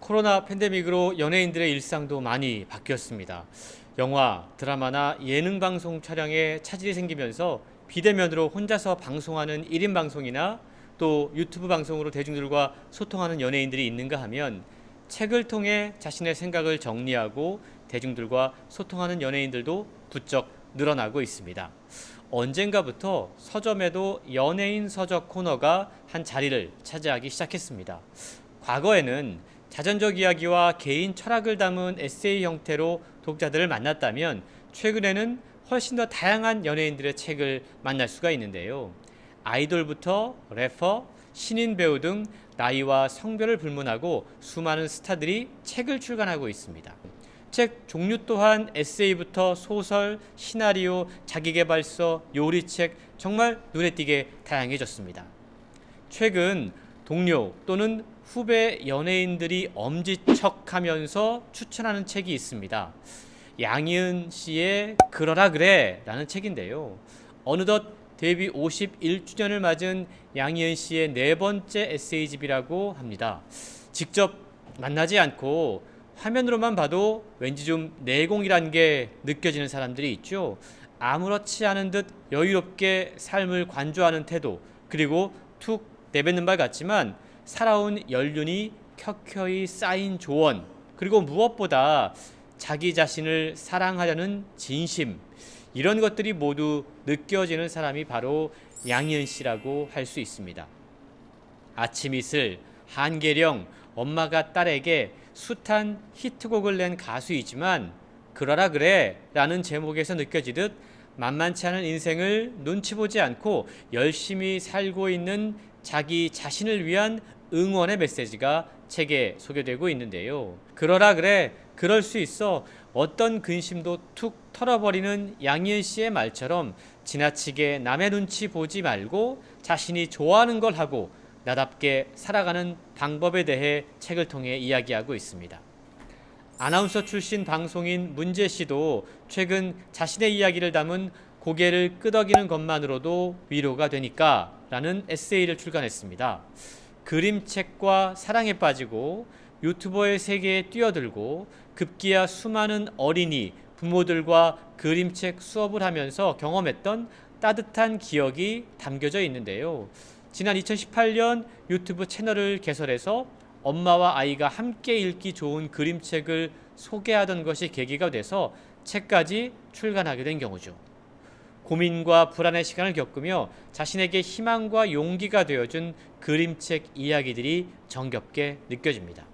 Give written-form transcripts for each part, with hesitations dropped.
코로나 팬데믹으로 연예인들의 일상도 많이 바뀌었습니다. 영화, 드라마나 예능 방송 촬영에 차질이 생기면서 비대면으로 혼자서 방송하는 1인 방송이나 또 유튜브 방송으로 대중들과 소통하는 연예인들이 있는가 하면 책을 통해 자신의 생각을 정리하고 대중들과 소통하는 연예인들도 부쩍 늘어나고 있습니다. 언젠가부터 서점에도 연예인 서적 코너가 한 자리를 차지하기 시작했습니다. 과거에는 자전적 이야기와 개인 철학을 담은 에세이 형태로 독자들을 만났다면 최근에는 훨씬 더 다양한 연예인들의 책을 만날 수가 있는데요. 아이돌부터 래퍼, 신인 배우 등 나이와 성별을 불문하고 수많은 스타들이 책을 출간하고 있습니다. 책 종류 또한 에세이부터 소설, 시나리오, 자기계발서, 요리책 정말 눈에 띄게 다양해졌습니다. 최근 동료 또는 후배 연예인들이 엄지척하면서 추천하는 책이 있습니다. 양희은 씨의 그러라 그래 라는 책인데요. 어느덧 데뷔 51주년을 맞은 양희은 씨의 네 번째 에세이집이라고 합니다. 직접 만나지 않고 화면으로만 봐도 왠지 좀 내공이란 게 느껴지는 사람들이 있죠. 아무렇지 않은 듯 여유롭게 삶을 관조하는 태도, 그리고 툭 내뱉는 말 같지만 살아온 연륜이 켜켜이 쌓인 조언, 그리고 무엇보다 자기 자신을 사랑하려는 진심, 이런 것들이 모두 느껴지는 사람이 바로 양희은 씨라고 할 수 있습니다. 아침 이슬, 한계령, 엄마가 딸에게 숱한 히트곡을 낸 가수이지만 그러라 그래 라는 제목에서 느껴지듯 만만치 않은 인생을 눈치 보지 않고 열심히 살고 있는 자기 자신을 위한 응원의 메시지가 책에 소개되고 있는데요. 그러라 그래, 그럴 수 있어, 어떤 근심도 툭 털어버리는 양희은 씨의 말처럼 지나치게 남의 눈치 보지 말고 자신이 좋아하는 걸 하고 나답게 살아가는 방법에 대해 책을 통해 이야기하고 있습니다. 아나운서 출신 방송인 문재 씨도 최근 자신의 이야기를 담은 고개를 끄덕이는 것만으로도 위로가 되니까 라는 에세이를 출간했습니다. 그림책과 사랑에 빠지고 유튜버의 세계에 뛰어들고 급기야 수많은 어린이, 부모들과 그림책 수업을 하면서 경험했던 따뜻한 기억이 담겨져 있는데요. 지난 2018년 유튜브 채널을 개설해서 엄마와 아이가 함께 읽기 좋은 그림책을 소개하던 것이 계기가 돼서 책까지 출간하게 된 경우죠. 고민과 불안의 시간을 겪으며 자신에게 희망과 용기가 되어준 그림책 이야기들이 정겹게 느껴집니다.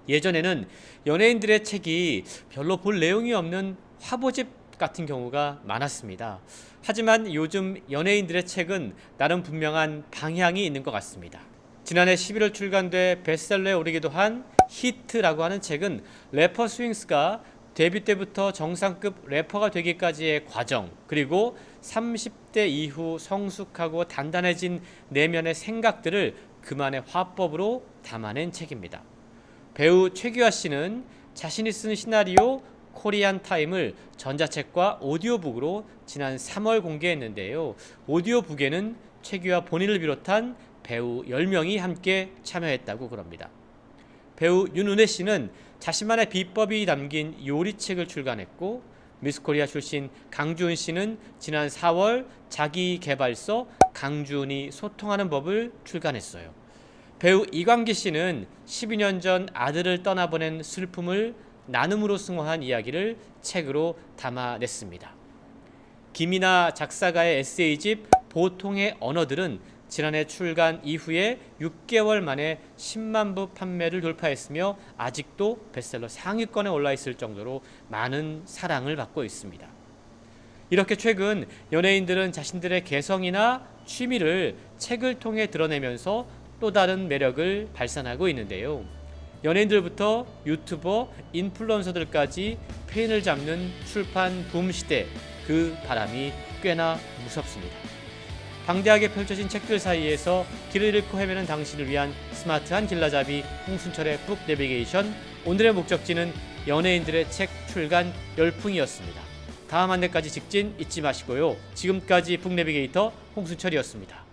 예전에는 연예인들의 책이 별로 볼 내용이 없는 화보집 같은 경우가 많았습니다. 하지만 요즘 연예인들의 책은 나름 분명한 방향이 있는 것 같습니다. 지난해 11월 출간돼 베스트셀러에 오르기도 한 히트라고 하는 책은 래퍼 스윙스가 데뷔 때부터 정상급 래퍼가 되기까지의 과정, 그리고 30대 이후 성숙하고 단단해진 내면의 생각들을 그만의 화법으로 담아낸 책입니다. 배우 최규하 씨는 자신이 쓴 시나리오 코리안 타임을 전자책과 오디오북으로 지난 3월 공개했는데요. 오디오북에는 최규하 본인을 비롯한 배우 10명이 함께 참여했다고 그럽니다. 배우 윤은혜 씨는 자신만의 비법이 담긴 요리책을 출간했고, 미스코리아 출신 강주은 씨는 지난 4월 자기계발서 강주은이 소통하는 법을 출간했어요. 배우 이광기 씨는 12년 전 아들을 떠나보낸 슬픔을 나눔으로 승화한 이야기를 책으로 담아냈습니다. 김이나 작사가의 에세이집 보통의 언어들은 지난해 출간 이후에 6개월 만에 10만 부 판매를 돌파했으며 아직도 베스트셀러 상위권에 올라있을 정도로 많은 사랑을 받고 있습니다. 이렇게 최근 연예인들은 자신들의 개성이나 취미를 책을 통해 드러내면서 또 다른 매력을 발산하고 있는데요. 연예인들부터 유튜버, 인플루언서들까지 펜을 잡는 출판 붐 시대, 그 바람이 꽤나 무섭습니다. 방대하게 펼쳐진 책들 사이에서 길을 잃고 헤매는 당신을 위한 스마트한 길라잡이 홍순철의 북 내비게이션, 오늘의 목적지는 연예인들의 책 출간 열풍이었습니다. 다음 한 해까지 직진 잊지 마시고요. 지금까지 북 내비게이터 홍순철이었습니다.